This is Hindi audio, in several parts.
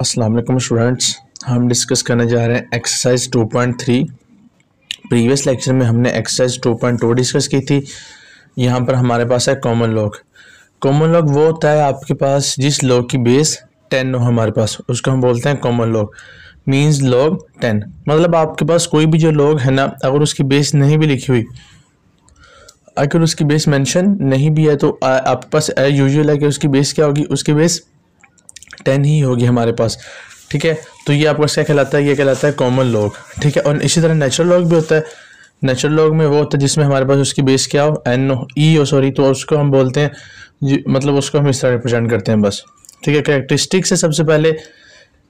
अस्सलाम वालेकुम स्टूडेंट्स, हम डिस्कस करने जा रहे हैं एक्सरसाइज 2.3। प्रीवियस लेक्चर में हमने एक्सरसाइज 2.2 डिस्कस की थी। यहाँ पर हमारे पास है कॉमन लॉग। कॉमन लॉग वो होता है आपके पास जिस लॉग की बेस 10 हो हमारे पास, उसको हम बोलते हैं कॉमन लॉग। मीन्स लॉग 10, मतलब आपके पास कोई भी जो लॉग है ना, अगर उसकी बेस नहीं भी लिखी हुई, अगर उसकी बेस मेंशन नहीं भी है तो आपके पास यूजुअल है कि उसकी बेस क्या होगी, उसकी बेस 10 ही होगी हमारे पास। ठीक है, तो ये आपको क्या कहलाता है, ये कहलाता है कॉमन लॉग। ठीक है, और इसी तरह नेचुरल लॉग भी होता है। नेचुरल लॉग में वो होता है जिसमें हमारे पास उसकी बेस क्या हो, एन हो, ई हो, सॉरी, तो उसको हम बोलते हैं, मतलब उसको हम इस तरह रिप्रेजेंट करते हैं बस। ठीक है, कैरेक्टरिस्टिक्स है। सबसे पहले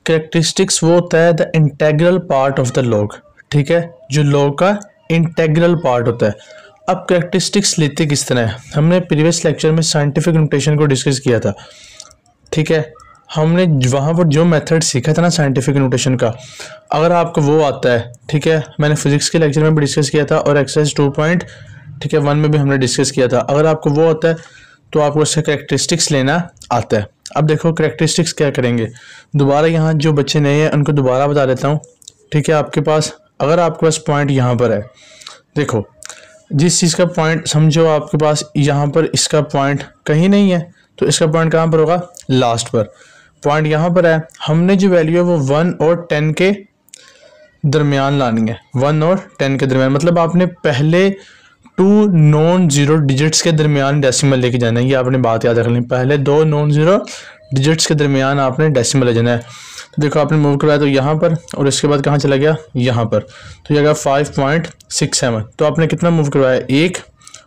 कैरेक्टरिस्टिक्स वो होता है the integral part of the log. ठीक है, जो लॉग का इंटेग्रल पार्ट होता है। अब कैरेक्टरिस्टिक्स लेते किस तरह है, हमने प्रीवियस लेक्चर में साइंटिफिक नोटेशन को डिस्कस किया था। ठीक है, हमने वहाँ पर जो मेथड सीखा था ना साइंटिफिक नोटेशन का, अगर आपको वो आता है, ठीक है, मैंने फिजिक्स के लेक्चर में भी डिस्कस किया था और एक्सरसाइज 2.1 में भी हमने डिस्कस किया था। अगर आपको वो आता है तो आपको उससे कैरेक्टरिस्टिक्स लेना आता है। अब देखो कैरेक्टरिस्टिक्स क्या करेंगे, दोबारा यहाँ जो बच्चे नए हैं उनको दोबारा बता देता हूँ। ठीक है, आपके पास अगर आपके पास पॉइंट यहाँ पर है, देखो जिस चीज़ का पॉइंट समझो आपके पास यहाँ पर इसका पॉइंट कहीं नहीं है, तो इसका पॉइंट कहाँ पर होगा, लास्ट पर। पॉइंट यहाँ पर है, हमने जो वैल्यू है वो 1 और 10 के दरमियान लानी है। 1 और 10 के दरमियान, मतलब आपने पहले 2 नॉन जीरो डिजिट्स के दरमियान डेसिमल लेके जाना है। ये आपने बात याद रखनी, पहले 2 नॉन जीरो डिजिट्स के दरमियान आपने डेसिमल ले जाना है। तो देखो आपने मूव करवाया तो यहाँ पर, और इसके बाद कहाँ चला गया, यहाँ पर, तो ये गया 5.67। तो आपने कितना मूव करवाया, 1,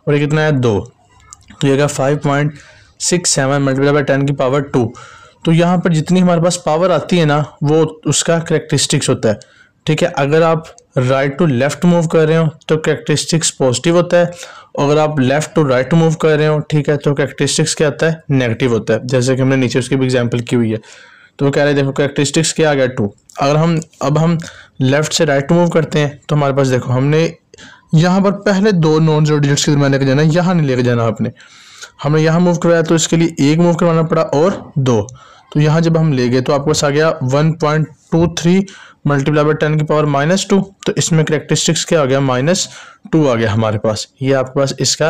और ये कितना है 2, तो ये गया 5.67 मल्टीप्लाई बाय 10 की पावर 2। तो यहाँ पर जितनी हमारे पास पावर आती है ना, वो उसका कैरेक्टरिस्टिक्स होता है। ठीक है, अगर आप राइट टू लेफ्ट मूव कर रहे हो तो कैरेक्टरिस्टिक्स पॉजिटिव होता है, अगर आप लेफ्ट टू राइट मूव कर रहे हो, ठीक है, तो कैरेक्टरिस्टिक्स क्या आता है, नेगेटिव होता है। जैसे कि हमने नीचे उसकी भी एग्जांपल की हुई है। तो वो कह रहे हैं देखो कैरेक्टरिस्टिक्स क्या आ गया 2। अगर हम लेफ्ट से राइट मूव करते हैं तो हमारे पास देखो हमने यहाँ पर पहले 2 नॉन जीरो डिजिट्स के दरमियान लेके जाना है, यहाँ नहीं लेके जाना आपने। हमने यहाँ मूव करवाया तो इसके लिए 1 मूव करवाना पड़ा और 2, तो यहाँ जब हम ले गए तो आपको पास आ गया 1.23 मल्टीप्लाई बाय 10 की पावर -2। तो इसमें कैरेक्टरिस्टिक्स क्या आ गया, -2 आ गया हमारे पास। ये आपके पास इसका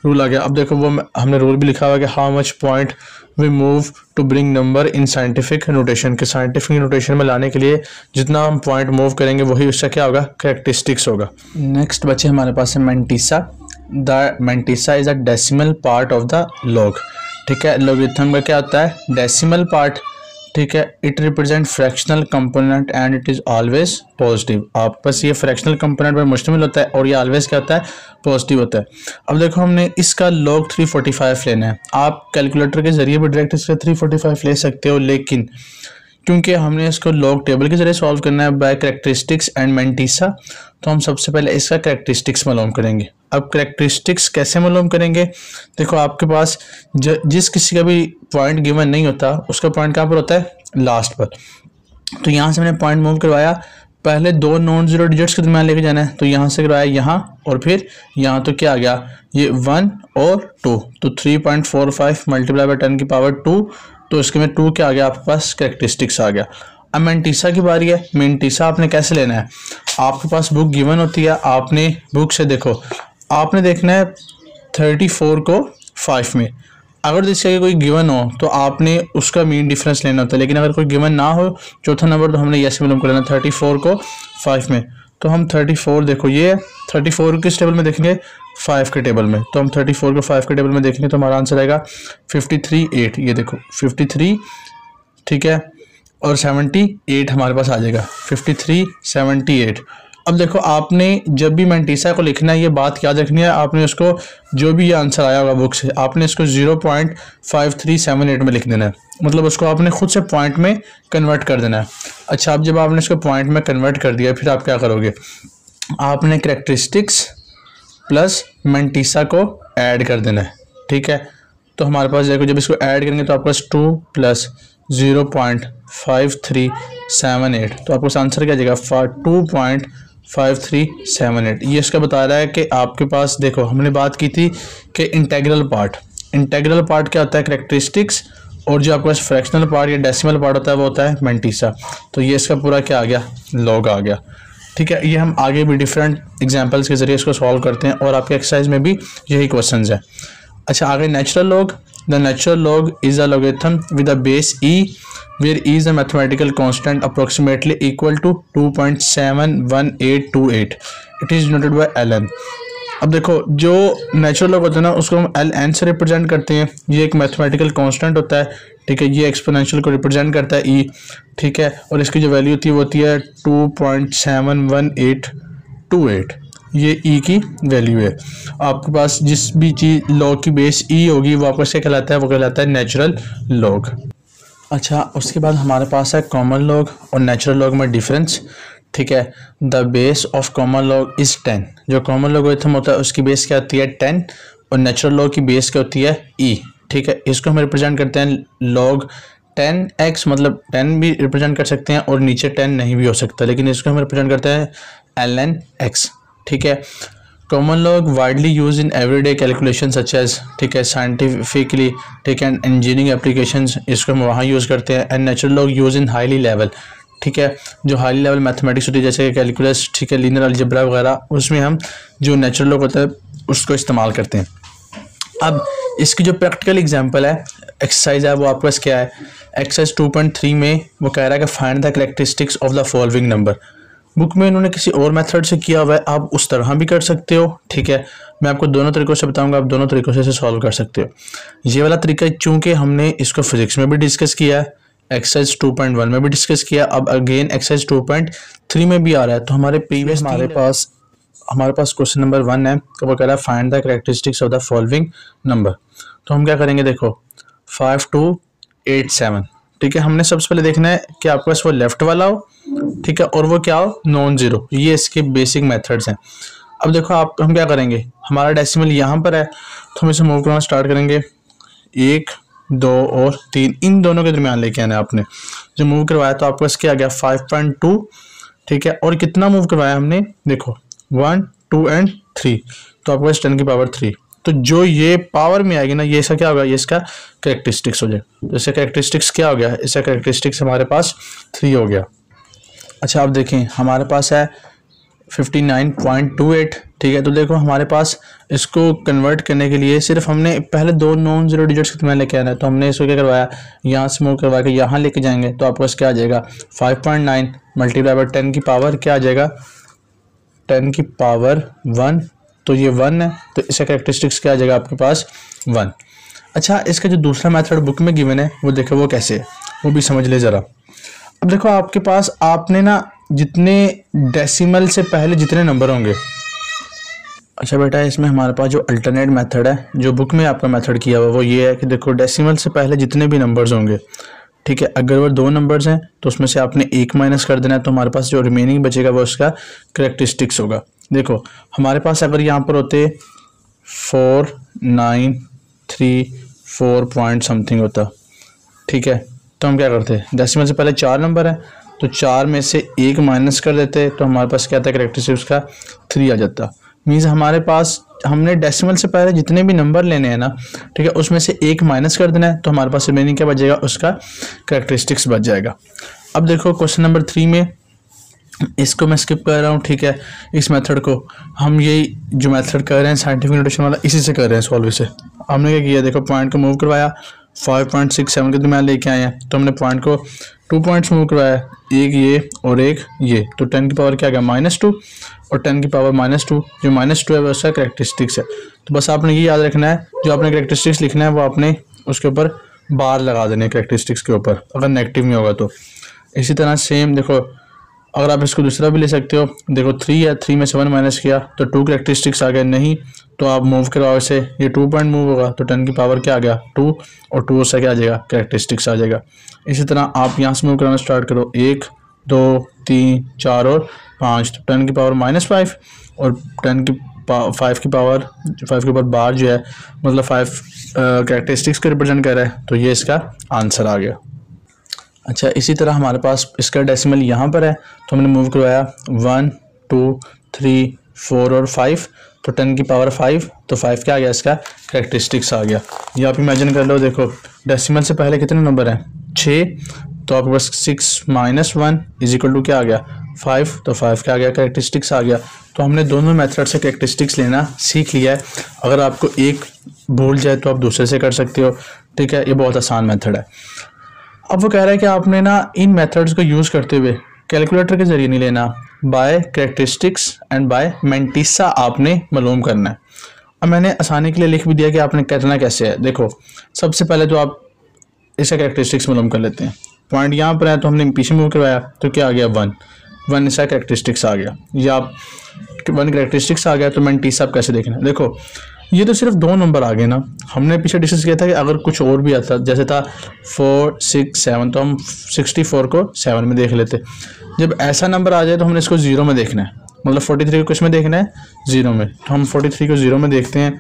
रूल आ गया। अब देखो वो हमने रूल भी लिखा हुआ है कि how much point we move to bring number in scientific notation, के साइंटिफिक नोटेशन में लाने के लिए जितना हम पॉइंट मूव करेंगे वही उसका क्या होगा, कैरेक्टरिस्टिक्स होगा। नेक्स्ट बच्चे हमारे पास है mantissa. The mantissa is a decimal part of the log. ठीक है, लॉगरिथम का क्या होता है, डेसिमल पार्ट। ठीक है, it represent fractional component and it is always positive. आप बस ये फ्रैक्शनल कंपोनेंट पर मुश्तमिल होता है और ये ऑलवेज क्या होता है, पॉजिटिव होता है। अब देखो हमने इसका लॉग 345 लेना है। आप कैलकुलेटर के जरिए भी डायरेक्ट इसका 345 ले सकते हो, लेकिन क्योंकि हमने इसको लॉग टेबल के जरिए सॉल्व करना है बाय कैरेक्टरिस्टिक्स एंड मैंटिसा, तो हम सबसे पहले इसका कैरेक्टरिस्टिक्स मालूम करेंगे। अब कैरेक्टरिस्टिक्स कैसे मालूम करेंगे, देखो आपके पास जिस किसी का भी पॉइंट गिवन नहीं होता उसका पॉइंट कहाँ पर होता है, लास्ट पर। तो यहाँ से मैंने पॉइंट मूव करवाया, पहले 2 नॉन जीरो डिजिट्स के दरमियान लेके जाना है, तो यहाँ से करवाया यहाँ और फिर यहाँ, तो क्या आ गया, ये 1 और 2, तो 3.45 मल्टीप्लाई बाय 10 की पावर 2। तो इसके में 2 क्या आ गया आपके पास, कैरेक्टरिस्टिक्स आ गया। अब मैंटिसा की बारी है। मैंटिसा आपने कैसे लेना है, आपके पास बुक गिवन होती है, आपने बुक से देखो, आपने देखना है 34 को 5 में। अगर इसके कोई गिवन हो तो आपने उसका मीन डिफरेंस लेना होता है, लेकिन अगर कोई गिवन ना हो चौथा नंबर, तो हमने यस मालूम कर लेना 34 को 5 में। तो हम 34 देखो, ये 34 किस टेबल में देखेंगे, 5 के टेबल में। तो हम 34 को 5 के टेबल में देखेंगे तो हमारा आंसर आएगा 53.8। ये देखो 53, ठीक है, और 78 हमारे पास आ जाएगा, 53.78। अब देखो आपने जब भी मैंटिसा को लिखना है, ये बात याद रखनी है, आपने उसको जो भी ये आंसर आया होगा बुक से, आपने इसको 0.5378 में लिख देना है, मतलब उसको आपने खुद से पॉइंट में कन्वर्ट कर देना है। अच्छा, अब जब आपने इसको पॉइंट में कन्वर्ट कर दिया, फिर आप क्या करोगे, आपने कैरेक्टरिस्टिक्स प्लस मैंटिसा को ऐड कर देना है। ठीक है, तो हमारे पास देखो जब इसको ऐड करेंगे तो आपके पास 2 + 0.5378, तो आपको आंसर क्या जाएगा, 2.5378। ये इसका बता रहा है कि आपके पास देखो हमने बात की थी कि इंटेग्रल पार्ट क्या होता है, कैरेक्टरिस्टिक्स और जो आपके पास फ्रैक्शनल पार्ट या डेसिमल पार्ट होता है वो होता है मैंटीसा। तो ये इसका पूरा क्या आ गया, लॉग आ गया। ठीक है, ये हम आगे भी डिफरेंट एग्जांपल्स के ज़रिए इसको सॉल्व करते हैं और आपके एक्सरसाइज में भी यही क्वेश्चंस है। अच्छा, आगे natural log. The natural log is a logarithm with a base e where e is a mathematical constant approximately equal to 2.71828। It is denoted by ln। अब देखो, जो नेचुरल लॉग होता है ना उसको हम ln से रिप्रेजेंट करते हैं। ये एक मैथमेटिकल कांस्टेंट होता है, ठीक है, ये एक्सपोनेंशियल को रिप्रेजेंट करता है ई, ठीक है, और इसकी जो वैल्यू होती है वो होती है 2.71828। ये ई की वैल्यू है। आपके पास जिस भी चीज़ लॉग की बेस ई होगी वो आपको क्या कहलाता है, वो कहलाता है नेचुरल लॉग। अच्छा, उसके बाद हमारे पास है कॉमन लॉग और नेचुरल लॉग में डिफरेंस। ठीक है, the base of common log is 10। जो कॉमन लॉगरिथम होता है उसकी बेस क्या होती है 10 और नेचुरल लॉग की बेस क्या होती है ई। ठीक है, इसको हम रिप्रेजेंट करते हैं log 10x, मतलब 10 भी रिप्रेजेंट कर सकते हैं और नीचे 10 नहीं भी हो सकता, लेकिन इसको हम रिप्रेजेंट करते हैं ln x। ठीक है, common log widely use in everyday calculation such as, ठीक है, साइंटिफिकली, ठीक है, इंजीनियरिंग एप्लीकेशंस, इसको हम वहाँ यूज़ करते हैं। And natural log use in highly level, ठीक है, जो हाई लेवल मैथमेटिक्स होती है जैसे कैलकुलस, ठीक है, लीनियर अलजेब्रा वगैरह, उसमें हम जो नेचुरल लॉग होता है उसको इस्तेमाल करते हैं। अब इसकी जो प्रैक्टिकल एग्जांपल है, एक्सरसाइज है, वो आपके पास क्या है, एक्सरसाइज 2.3 में वो कह रहा है कि find the characteristics of the following number. Book में इन्होंने किसी और मेथड से किया हुआ है, आप उस तरह भी कर सकते हो। ठीक है, मैं आपको दोनों तरीक़ों से बताऊंगा, आप दोनों तरीक़ों से इसे सॉल्व कर सकते हो। ये वाला तरीका चूँकि हमने इसको फिजिक्स में भी डिस्कस किया है, एक्सरसाइज 2.1 में भी डिस्कस किया, अब अगेन एक्सरसाइज 2.3 में भी आ रहा है। तो हमारे प्रीवियस हमारे पास क्वेश्चन नंबर 1 है, तो वो कह रहा है find the characteristics of the following number. तो हम क्या करेंगे, देखो 5287। ठीक है, हमने सबसे पहले देखना है कि आपके पास वो लेफ्ट वाला हो, ठीक है, और वो क्या हो, नॉन जीरो। ये इसके बेसिक मेथड्स हैं। अब देखो हम क्या करेंगे, हमारा डेसिमल यहाँ पर है तो हम इसे मूव करना स्टार्ट करेंगे। 1, 2 और 3, इन दोनों के दरमियान लेके आना है आपने। जो मूव करवाया तो आपके पास क्या आ गया 5.2। ठीक है, और कितना मूव करवाया हमने, देखो 1, 2 एंड 3, तो आपके पास 10 की पावर 3। तो जो ये पावर में आएगी ना, ये इसका क्या होगा, ये इसका कैरेक्टरिस्टिक्स हो जाएगा। तो इसका कैरेक्टरिस्टिक्स क्या हो गया, इसका कैरेक्टरिस्टिक्स हमारे पास 3 हो गया। अच्छा, अब देखें हमारे पास है 59.28। ठीक है, तो देखो हमारे पास इसको कन्वर्ट करने के लिए सिर्फ हमने पहले 2 नॉन जीरो डिजिट्स के दरमियान लेके आना है। तो हमने इसको क्या करवाया, यहाँ से मूव करवा के यहाँ लेके जाएंगे तो आपके पास क्या आ जाएगा 5.9 मल्टीप्लाई बाय 10 की पावर क्या आ जाएगा 10 की पावर 1। तो ये 1 है, तो इसका कैरेक्टरिस्टिक्स क्या आ जाएगा आपके पास 1। अच्छा, इसका जो दूसरा मेथड बुक में गिवन है वो देखो वो कैसे है, वो भी समझ ले ज़रा। अब देखो आपके पास, आपने ना जितने डेसिमल से पहले जितने नंबर होंगे, अच्छा बेटा, इसमें हमारे पास जो अल्टरनेट मेथड है, जो बुक में आपका मेथड किया हुआ वो ये है कि देखो डेसिमल से पहले जितने भी नंबर्स होंगे, ठीक है, अगर वो 2 नंबर्स हैं तो उसमें से आपने 1 माइनस कर देना है, तो हमारे पास जो रिमेनिंग बचेगा वो उसका कैरेक्टरिस्टिक्स होगा। देखो हमारे पास अगर यहाँ पर होते 4934 पॉइंट समथिंग होता, ठीक है, तो हम क्या करते, डेसिमल से पहले 4 नंबर है तो 4 में से 1 माइनस कर देते, तो हमारे पास क्या था कैरेक्टरिस्टिक्स का 3 आ जाता। मीन्स हमारे पास हमने डेसिमल से पहले जितने भी नंबर लेने हैं ना, ठीक है, उसमें से 1 माइनस कर देना है, तो हमारे पास रिमेनिंग क्या बचेगा, उसका कैरेक्टरिस्टिक्स बच जाएगा। अब देखो क्वेश्चन नंबर 3 में, इसको मैं स्किप कर रहा हूँ, ठीक है, इस मेथड को हम यही जो मेथड कर रहे हैं साइंटिफिक नोटेशन वाला, इसी से कर रहे हैं सॉल्व। इसे हमने क्या किया, देखो पॉइंट को मूव करवाया, 5.67 के दरमियान लेके आए हैं, तो हमने पॉइंट को 2 पॉइंट्स मूव करवाया, एक ये और एक ये, तो 10 की पावर क्या आ गया -2 और 10 की पावर -2, जो -2 है वो उसका कैरेक्टरिस्टिक्स है। तो बस आपने ये याद रखना है, जो आपने कैरेक्टरिस्टिक्स लिखना है वो आपने उसके ऊपर बार लगा देने कैरेक्टरिस्टिक्स के ऊपर, अगर नेगेटिव में होगा तो। इसी तरह सेम देखो, अगर आप इसको दूसरा भी ले सकते हो, देखो 3 है, 3 में से 1 माइनस किया तो 2 कैरेक्टरिस्टिक्स आ गए, नहीं तो आप मूव करवाओ इसे, ये 2 पॉइंट मूव होगा तो 10 की पावर क्या आ गया 2, और 2 से क्या आ जाएगा कैरेक्टरिस्टिक्स आ जाएगा। इसी तरह आप यहाँ से मूव कराना स्टार्ट करो, 1, 2, 3, 4 और 5, तो 10 की पावर -5 और 5 की पावर 5 के ऊपर बार जो है, मतलब 5 कैरेक्टरिस्टिक्स को रिप्रेजेंट कर रहा है, तो ये इसका आंसर आ गया। अच्छा, इसी तरह हमारे पास इसका डेसिमल यहाँ पर है, तो हमने मूव करवाया 1, 2, 3, 4 और 5, तो 10 की पावर 5, तो 5 क्या आ गया इसका कैरेक्टरिस्टिक्स आ गया। ये आप इमेजिन कर लो, देखो डेसिमल से पहले कितने नंबर हैं 6, तो आपके पास 6 - 1 = क्या आ गया 5, तो 5 क्या आ गया कैरेक्टरिस्टिक्स आ गया। तो हमने दोनों मेथड से कैरेक्टरिस्टिक्स लेना सीख लिया है। अगर आपको एक भूल जाए तो आप दूसरे से कर सकते हो, ठीक है, ये बहुत आसान मेथड है। अब वो कह रहा है कि आपने ना इन मेथड्स को यूज़ करते हुए कैलकुलेटर के ज़रिए नहीं लेना, by characteristics and by mantissa आपने मालूम करना है। अब मैंने आसानी के लिए लिख भी दिया कि आपने करना कैसे है। देखो सबसे पहले तो आप इसका कैरेक्टरिस्टिक्स मालूम कर लेते हैं। पॉइंट यहाँ पर है तो हमने पीछे मूव करवाया, तो क्या आ गया 1 इसका कैरेक्टरिस्टिक्स आ गया। या आप 1 कैरेक्टरिस्टिक्स आ गया तो मेंटिसा आप कैसे देखना है। देखो ये तो सिर्फ 2 नंबर आ गए ना, हमने पीछे डिस्कस किया था कि अगर कुछ और भी आता जैसे था 4 6 7 तो हम 64 को 7 में देख लेते। जब ऐसा नंबर आ जाए तो हमने इसको 0 में देखना है, मतलब 43 को किस में देखना है 0 में। तो हम 43 को 0 में देखते हैं।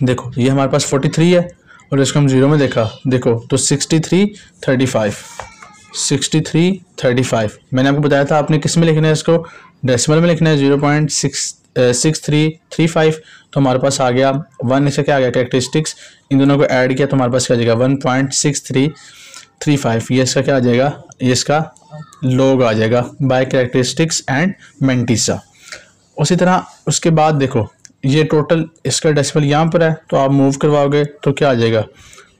देखो ये हमारे पास 43 है और इसको हम 0 में देखा, देखो तो 63 35 मैंने आपको बताया था आपने किस में लिखना है, इसको डेसिमल में लिखना है 0.6335। तो हमारे पास आ गया 1, इसका क्या आ गया कैरेक्टरिस्टिक्स, इन दोनों को ऐड किया तो हमारे पास क्या आ जाएगा 1.6335। ये इसका क्या आ जाएगा, ये इसका लॉग आ जाएगा बाय कैरेक्टरिस्टिक्स एंड मेंटिसा। उसी तरह उसके बाद देखो ये टोटल इसका डेसिमल यहाँ पर है तो आप मूव करवाओगे तो क्या आ जाएगा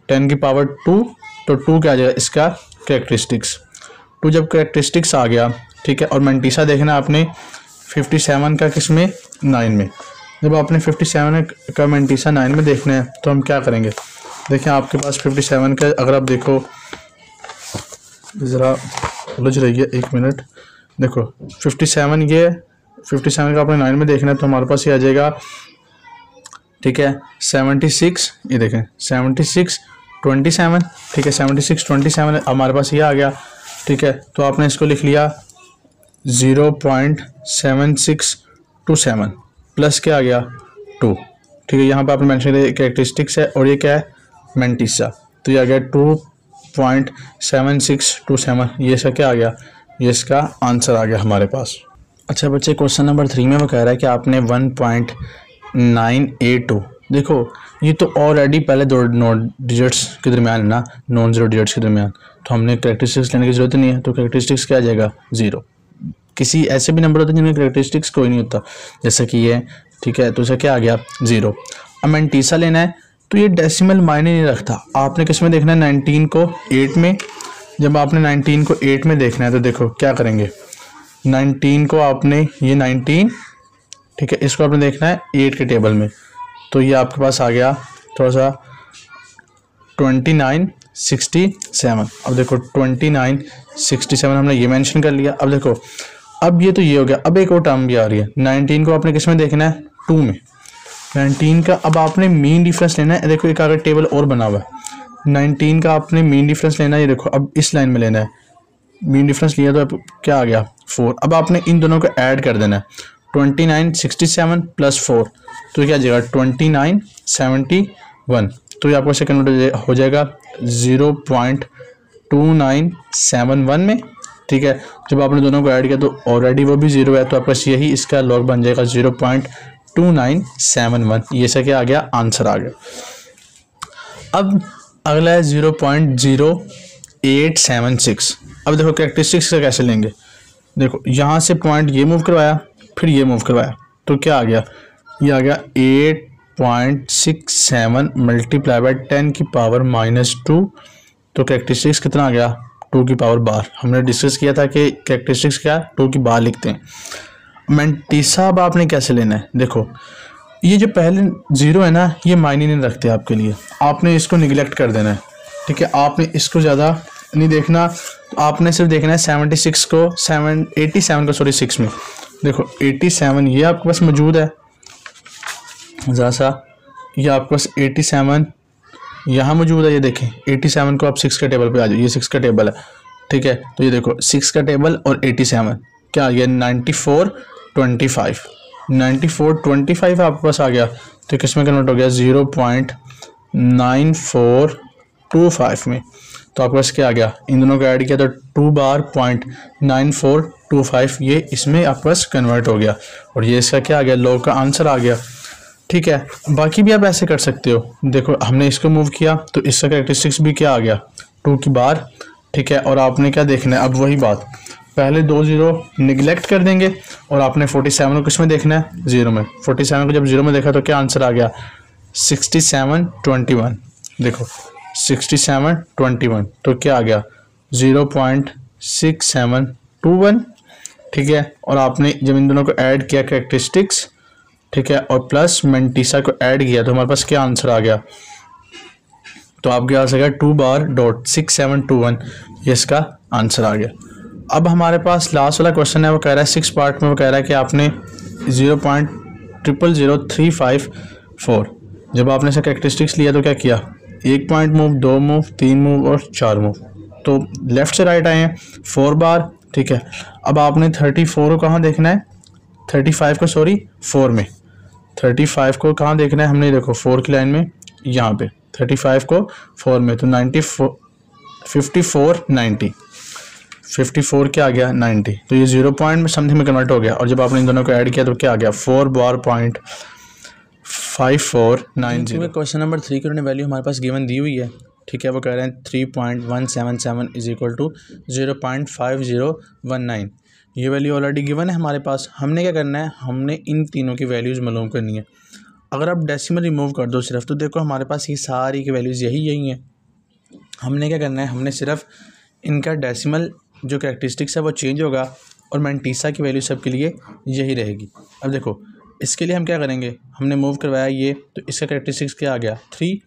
10 की पावर 2, तो 2 क्या आ जाएगा इसका कैरेक्टरिस्टिक्स। 2 जब कैरेक्टरिस्टिक्स आ गया, ठीक है, और मेंटिसा देखना आपने 57 का किस में 9 में। जब आपने 57 का मेंटिसा 9 में देखना है तो हम क्या करेंगे, देखें आपके पास 57 का अगर आप देखो ज़रा उलझ रही है, 1 मिनट। देखो 57 ये 57 का आपने 9 में देखना है तो हमारे पास ये आ जाएगा, ठीक है 76, ये देखें 76 27, ठीक है 76 27 हमारे पास ये आ गया, ठीक है। तो आपने इसको लिख लिया 0.7627 प्लस क्या आ गया 2, ठीक है। यहाँ पर आपने मेंशन किया कैरेक्टरिस्टिक्स है और ये क्या है मेंटिसा, तो ये आ गया 2.7627। ये इसका क्या आ गया, ये इसका आंसर आ गया हमारे पास। अच्छा बच्चे क्वेश्चन नंबर 3 में वो कह रहा है कि आपने 1.982, देखो ये तो ऑलरेडी पहले 2 डिजिट्स के दरमियान है ना, नॉन ज़ीरो डिजिट्स के दरमियान, तो हमने कैरेक्टरिस्टिक्स लेने की ज़रूरत नहीं है। तो कैरेक्टरिस्टिक्स क्या आ जाएगा 0। किसी ऐसे भी नंबर होते हैं जिनमें कैरेक्टरिस्टिक्स कोई नहीं होता, जैसे कि ये, ठीक है, तो इसका क्या आ गया 0। अब मेंटिसा लेना है तो ये डेसिमल मायने नहीं रखता, आपने किस में देखना है 19 को 8 में। जब आपने 19 को 8 में देखना है तो देखो क्या करेंगे, 19 को आपने ये 19, ठीक है, इसको आपने देखना है 8 के टेबल में, तो ये आपके पास आ गया थोड़ा सा 2967। अब देखो 2967 हमने ये मेंशन कर लिया। अब देखो अब ये तो ये हो गया, अब एक और टर्म भी आ रही है, 19 को आपने किस में देखना है 2 में। 19 का अब आपने मीन डिफरेंस लेना है, देखो एक आगे टेबल और बना हुआ है, 19 का आपने मीन डिफरेंस लेना है, ये देखो अब इस लाइन में लेना है, मीन डिफरेंस लिया तो अब क्या आ गया 4। अब आपने इन दोनों को ऐड कर देना है 2967 प्लस 4, तो क्या आ जाएगा 2971। तो ये आपका सेकंड हो जाएगा 0.2971 में, ठीक है। जब आपने दोनों को ऐड किया तो ऑलरेडी वो भी 0 है, तो आपका यही इसका लॉग बन जाएगा 0.2971। ये से क्या आ गया आंसर आ गया। अब अगला है 0.0876। अब देखो कैरेक्टरिस्टिक्स का कैसे लेंगे, देखो यहाँ से पॉइंट ये मूव करवाया फिर ये मूव करवाया तो क्या आ गया, ये आ गया 8.67 मल्टीप्लाई बाय 10 की पावर -2। तो कैरेक्टरिस्टिक्स कितना आ गया 2 की पावर बार। हमने डिस्कस किया था कि कैरेक्टरिस्टिक्स क्या 2 की बार लिखते हैं। मेंटिसा अब आपने कैसे लेना है, देखो ये जो पहले 0 है ना ये मायने नहीं रखते आपके लिए, आपने इसको निगलेक्ट कर देना है, ठीक है। आपने इसको ज़्यादा नहीं देखना, तो आपने सिर्फ देखना है 87 को 6 में। देखो 87 ये आपके पास मौजूद है, ज़रा सा ये आपके पास 87 यहाँ मौजूद है, ये देखें 87 को आप 6 के टेबल पे आ जाओ, ये 6 का टेबल है, ठीक है। तो ये देखो 6 का टेबल और 87 क्या आ गया 9425 आपके पास आ गया, तो किस में कन्वर्ट हो गया 0.9425 में। तो आपके पास क्या आ गया, इन दोनों को ऐड किया तो 2 बार 0.9425 ये इसमें आपके पास कन्वर्ट हो गया और ये इसका क्या आ गया, लॉग का आंसर आ गया। ठीक है, बाकी भी आप ऐसे कर सकते हो। देखो हमने इसको मूव किया तो इसका कैरेक्टरिस्टिक्स भी क्या आ गया, 2 की बार। ठीक है, और आपने क्या देखना है, अब वही बात, पहले 2 0 निगलेक्ट कर देंगे और आपने 47 को किस में देखना है, 0 में। 47 को जब 0 में देखा तो क्या आंसर आ गया, 6721। देखो 6721 तो क्या आ गया, 0.6721। ठीक है, और आपने जब इन दोनों को ऐड किया कैरेक्टरिस्टिक्स, ठीक है, और प्लस मेंटिसा को ऐड किया तो हमारे पास क्या आंसर आ गया, तो आपके पास आ गया 2 बार डॉट 6721, ये इसका आंसर आ गया। अब हमारे पास लास्ट वाला क्वेश्चन है, वो कह रहा है 6 पार्ट में, वो कह रहा है कि आपने 0.0000354 जब आपने इसका कैरेक्टरिस्टिक्स लिया तो क्या किया, 1 पॉइंट मूव, 2 मूव, 3 मूव और 4 मूव, तो लेफ्ट से राइट आए हैं 4 बार। ठीक है, अब आपने 34 को कहाँ देखना है, 35 को सॉरी 4 में, 35 को कहाँ देखना है हमने, देखो 4 की लाइन में यहाँ पे 35 को 4 में, तो 54 क्या आ गया 90, तो ये 0 पॉइंट में समथिंग में कन्वर्ट हो गया। और जब आपने इन दोनों को ऐड किया तो क्या आ गया, 4 बार .5490। क्वेश्चन नंबर 3 की उन्होंने वैल्यू हमारे पास गिवन दी हुई है। ठीक है, वो कह रहे हैं 3.177 इज इक्वल टू 0.5019, ये वैल्यू ऑलरेडी गिवन है हमारे पास। हमने क्या करना है, हमने इन तीनों की वैल्यूज़ मालूम करनी है। अगर आप डेसिमल रिमूव कर दो सिर्फ, तो देखो हमारे पास ये सारी की वैल्यूज़ यही हैं। हमने क्या करना है, हमने सिर्फ इनका डेसिमल जो कैरेक्टरिस्टिक्स है वो चेंज होगा और मेंटिसा की वैल्यू सब के लिए यही रहेगी। अब देखो इसके लिए हम क्या करेंगे, हमने मूव करवाया ये, तो इसका कैरेक्टरिस्टिक्स क्या आ गया 3,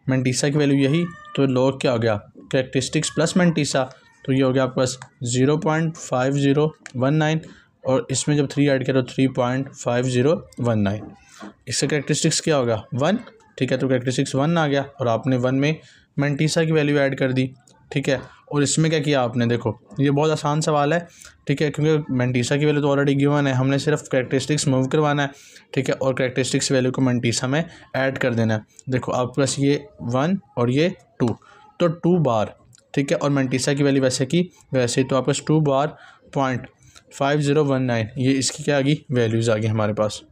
मेंटिसा की वैल्यू यही, तो लॉग क्या हो गया, कैरेक्टरिस्टिक्स प्लस मेंटिसा, तो ये हो गया आपके पास 0.5019 और इसमें जब 3 ऐड किया तो 3.5019। इसका कैरेक्टरिस्टिक्स क्या होगा 1। ठीक है, तो कैरेक्टरिस्टिक्स 1 आ गया और आपने 1 में मेंटिसा की वैल्यू ऐड कर दी। ठीक है, और इसमें क्या किया आपने, देखो ये बहुत आसान सवाल है। ठीक है, क्योंकि मेंटिसा की वैल्यू तो ऑलरेडी गिवन है, हमने सिर्फ कैरेक्टरिस्टिक्स मूव करवाना है। ठीक है, और कैरेक्टरिस्टिक्स वैल्यू को मेंटिसा में ऐड कर देना है। देखो आपके पास ये 1 और ये 2, तो 2 बार। ठीक है, और मेंटिसा की वैल्यू वैसे की वैसे, तो आपके पास 2 बार .5019, ये इसकी क्या आ गई वैल्यूज़ आ गई हमारे पास।